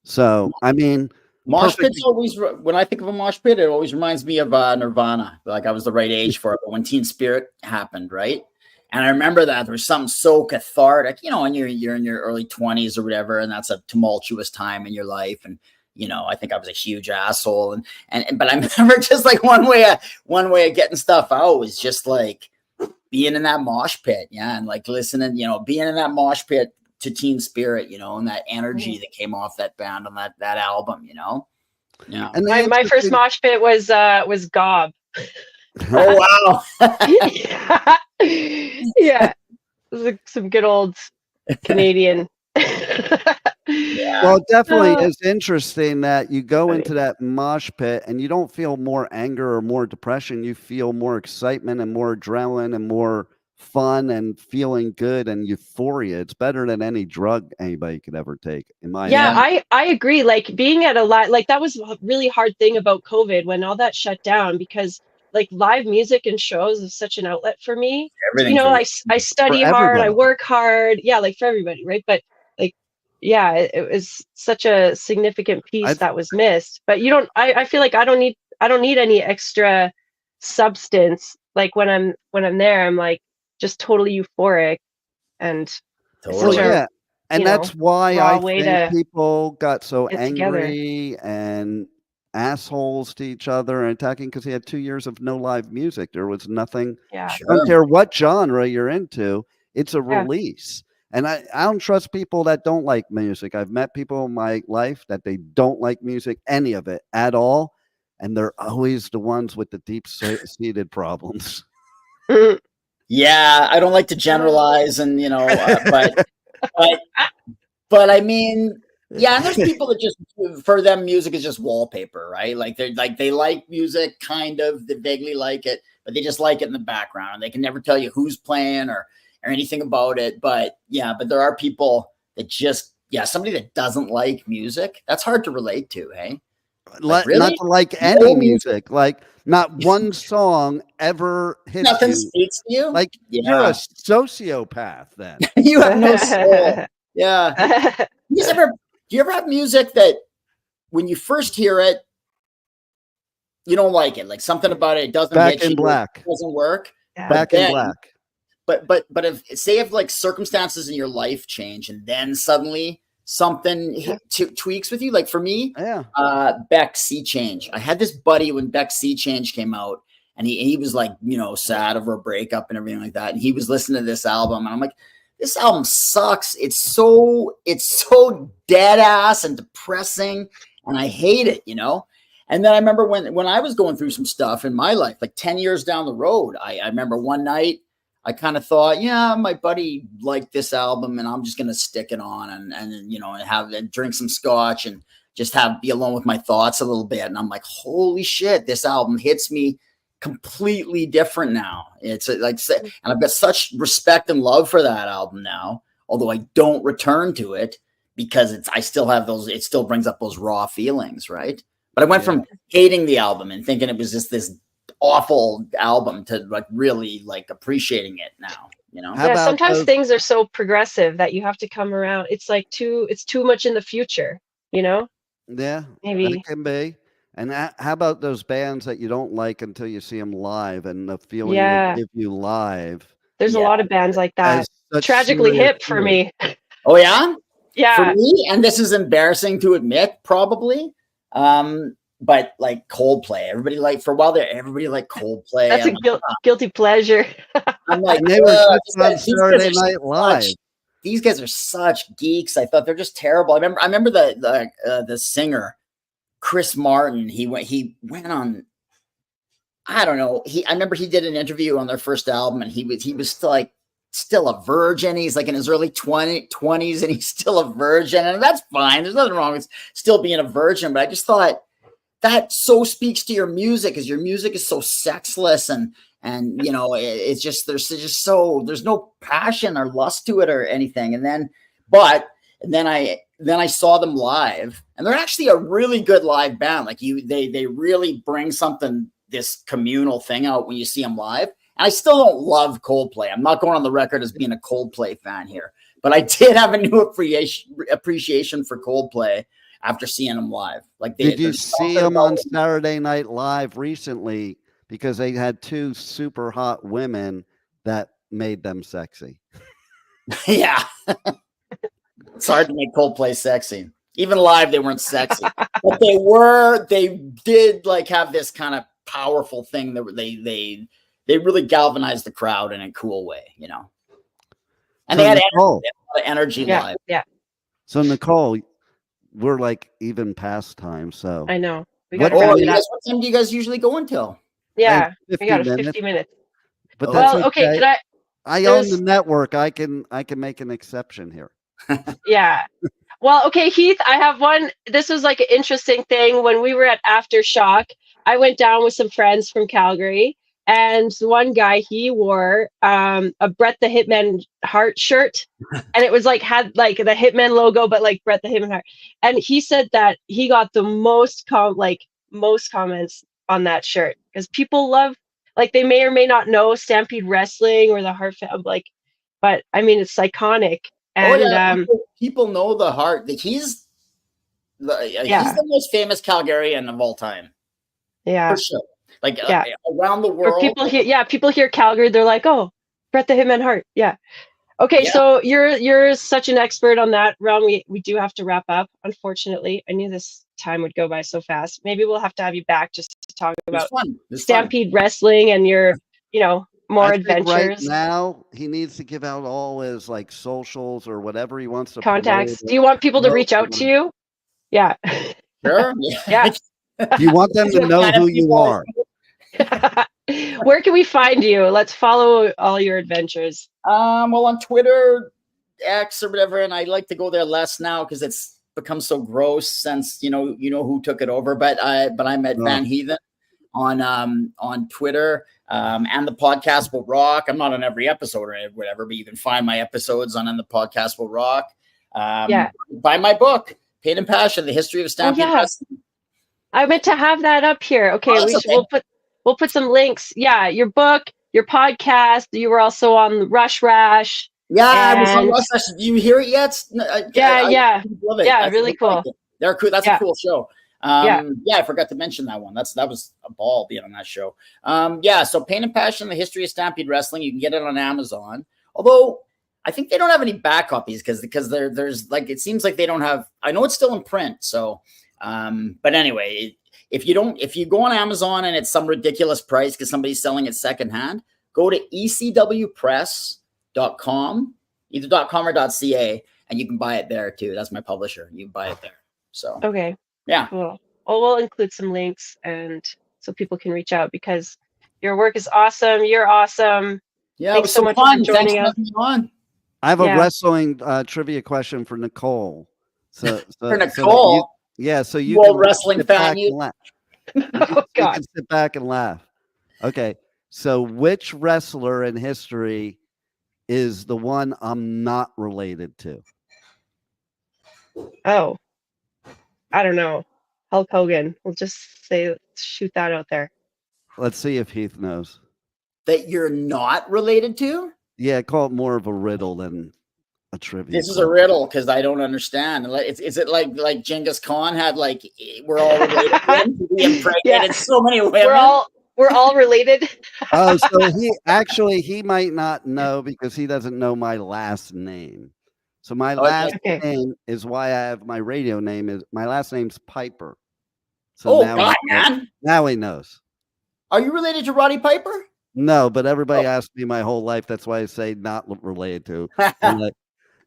So, I mean, mosh pits always, when I think of a mosh pit, it always reminds me of Nirvana. Like I was the right age for it, but when Teen Spirit happened, right? And I remember that there was something so cathartic, and you're in your early 20s or whatever, and that's a tumultuous time in your life. And I think I was a huge asshole, but I remember just like one way of getting stuff out was just like being in that mosh pit, and like listening, being in that mosh pit to Teen Spirit, and that energy that came off that band on that album, Yeah. And my first mosh pit was Gob. Oh wow. Yeah. It was some good old Canadian. Well, it definitely is interesting that you go into that mosh pit and you don't feel more anger or more depression. You feel more excitement and more adrenaline and more fun and feeling good and euphoria. It's better than any drug anybody could ever take, in my opinion. I agree. Like being at a live, like that was a really hard thing about COVID when all that shut down, because like live music and shows is such an outlet for me. I study hard, I work hard. Yeah, like for everybody, right? But like, yeah, it was such a significant piece that was missed. But I feel like I don't need any extra substance. Like when I'm there, I'm like just totally euphoric and and that's why I think people got so angry and assholes to each other and attacking, because he had 2 years of no live music. There was nothing. Yeah. I don't care what genre you're into, it's a release. And I don't trust people that don't like music. I've met people in my life that they don't like music, any of it at all, and they're always the ones with the deep-seated problems. Yeah, I don't like to generalize, and but I mean, yeah, and there's people that just, for them, music is just wallpaper, right? Like they like music, kind of, they vaguely like it, but they just like it in the background. They can never tell you who's playing or anything about it. But there are people that just, somebody that doesn't like music, that's hard to relate to, hey? Like, really? Not to like any music, like not one song ever hits Nothing you. speaks to you. Like you're a sociopath then. You have no soul. Yeah. Do you ever have music that when you first hear it, you don't like it? Like something about it doesn't Back in Black. It doesn't work. Yeah. Back in Black. But if like circumstances in your life change and then suddenly something tweaks with you, like for me, Beck Sea Change. I had this buddy when Beck Sea Change came out, and he was like, you know, sad over a breakup and everything like that. And he was listening to this album, and I'm like, this album sucks. It's so dead ass and depressing, and I hate it, you know? And then I remember when I was going through some stuff in my life, like 10 years down the road, I remember one night I kind of thought, yeah, my buddy liked this album and I'm just going to stick it on and you know, and drink some scotch and just be alone with my thoughts a little bit. And I'm like, holy shit, this album hits me completely different now. It's like, and I've got such respect and love for that album now, although I don't return to it because I still have those, it still brings up those raw feelings, right? But I went from hating the album and thinking it was just this awful album to like really like appreciating it now, you know? Yeah, sometimes things are so progressive that you have to come around. It's like it's too much in the future, you know? Yeah, maybe it can be. And how about those bands that you don't like until you see them live and the feeling they give you live? There's a lot of bands like that. Tragically Hip for me. Oh yeah? Yeah. For me, and this is embarrassing to admit, probably. But like Coldplay, everybody liked Coldplay. That's a guilty pleasure. I'm like, they were on Saturday Night Live. These guys are such geeks. I thought they're just terrible. I remember the singer Chris Martin. He went on. I don't know. I remember he did an interview on their first album, and he was still a virgin. He's like in his early 20s, and he's still a virgin, and that's fine. There's nothing wrong with still being a virgin. But I just thought that so speaks to your music, because your music is so sexless and you know, it's just there's no passion or lust to it or anything. And then I saw them live, and they're actually a really good live band. Like they really bring something, this communal thing out when you see them live. And I still don't love Coldplay. I'm not going on the record as being a Coldplay fan here, but I did have a new appreciation for Coldplay after seeing them live. Like, did you see them on Saturday Night Live recently? Because they had two super hot women that made them sexy. Yeah. It's hard to make Coldplay sexy. Even live, they weren't sexy. But they did like have this kind of powerful thing that they really galvanized the crowd in a cool way, you know. And they had a lot of energy live. Yeah. So Nicole, we're like even past time. So I know. What time do you guys usually go until? Yeah, we got 50 minutes. But that's okay. I own the network. I can make an exception here. Yeah. Well, okay, Heath, I have one. This was like an interesting thing. When we were at Aftershock, I went down with some friends from Calgary, and one guy, he wore a Bret the Hitman Hart shirt, and it was like had like the Hitman logo, but like Bret the Hitman Hart. And he said that he got the most comments on that shirt, because people love, like, they may or may not know Stampede Wrestling or the Hart, like, but I mean, it's iconic. And people know the Hart. He's the most famous Calgarian of all time. Yeah, for sure. Like around the world, people hear Calgary, they're like, oh, Bret the Hitman Hart. Yeah. Okay, so you're such an expert on that realm. We do have to wrap up, unfortunately. I knew this time would go by so fast. Maybe we'll have to have you back just to talk about Stampede Wrestling and your, more adventures. Right now, he needs to give out all his like socials or whatever he wants to contacts. Do you want people to reach out to you? Yeah. Sure. Yeah. Do you want them to know who you are? Where can we find you? Let's follow all your adventures. Well, on Twitter, X or whatever, and I like to go there less now because it's become so gross since you know who took it over. But I'm at Van Heathen on Twitter, and the podcast will rock. I'm not on every episode or whatever, but you can find my episodes on the podcast will rock. Buy my book, Pain and Passion: The History of Stampede Wrestling. I meant to have that up here. Okay, we'll put some links. Yeah, your book, your podcast. You were also on Rush Rash. Yeah, I was on Rush Rash. Do you hear it yet? I love it. Yeah, really cool. They're cool. That's a cool show. I forgot to mention that one. That was a ball being on that show. So Pain and Passion: The History of Stampede Wrestling. You can get it on Amazon. Although I think they don't have any back copies because there's like, it seems like they don't have. I know it's still in print. So, but anyway, if you go on Amazon and it's some ridiculous price because somebody's selling it secondhand, go to ecwpress.com, either .com or .ca, and you can buy it there too. That's my publisher. You buy it there. So okay, yeah. Cool. Well, we'll include some links and so people can reach out because your work is awesome. You're awesome. Yeah, thanks so much fun. for joining us. I have a wrestling trivia question for Nicole. For Nicole, so you can wrestling fan. Oh God! You can sit back and laugh. Okay, so which wrestler in history is the one I'm not related to? Oh, I don't know. Hulk Hogan. We'll just shoot that out there. Let's see if Heath knows. That you're not related to? Yeah, call it more of a riddle than a trivia. This is a riddle because I don't understand. Is it like Genghis Khan had we're all related to be impregnated so many women? We're all related. Oh, so he might not know because he doesn't know my last name. So my last name is why I have my radio name is my last name's Piper. So now he knows. Are you related to Roddy Piper? No, but everybody asked me my whole life. That's why I say not related to.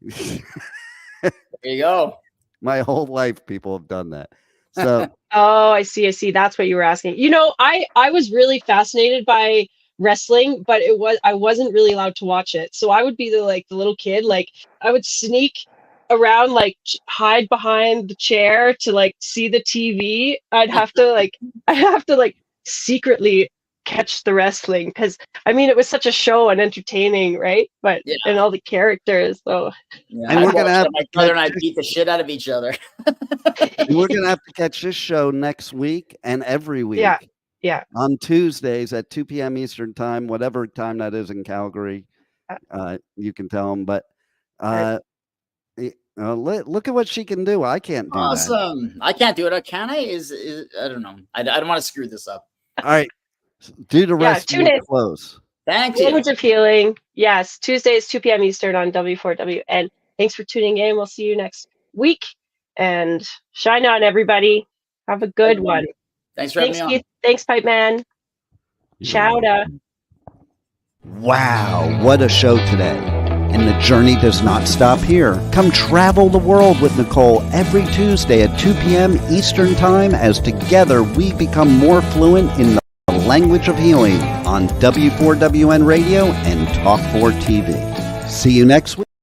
There you go. My whole life, people have done that. So. Oh, I see. That's what you were asking. You know, I was really fascinated by wrestling, but I wasn't really allowed to watch it. So I would be the little kid. I would sneak around, hide behind the chair to see the TV. I'd have to secretly catch the wrestling because it was such a show and entertaining, right? But and all the characters, so and we're gonna have my brother and I beat the shit out of each other. We're gonna have to catch this show next week and every week. Yeah. On Tuesdays at 2 p.m. Eastern time, whatever time that is in Calgary, you can tell them. But look at what she can do. I can't do that. Awesome. I can't do it. Can I? I don't know. I don't want to screw this up. All right. Do the rest of the close. Thank you. Language of Healing. Yes, Tuesdays, 2 p.m. Eastern on W4W. And thanks for tuning in. We'll see you next week. And shine on, everybody. Have a good one. Thanks for having me on. Keith. Thanks, Pipe Man. Chowda. Wow, what a show today. And the journey does not stop here. Come travel the world with Nicole every Tuesday at 2 p.m. Eastern Time as together we become more fluent in the language of healing on W4WN Radio and Talk4 TV. See you next week.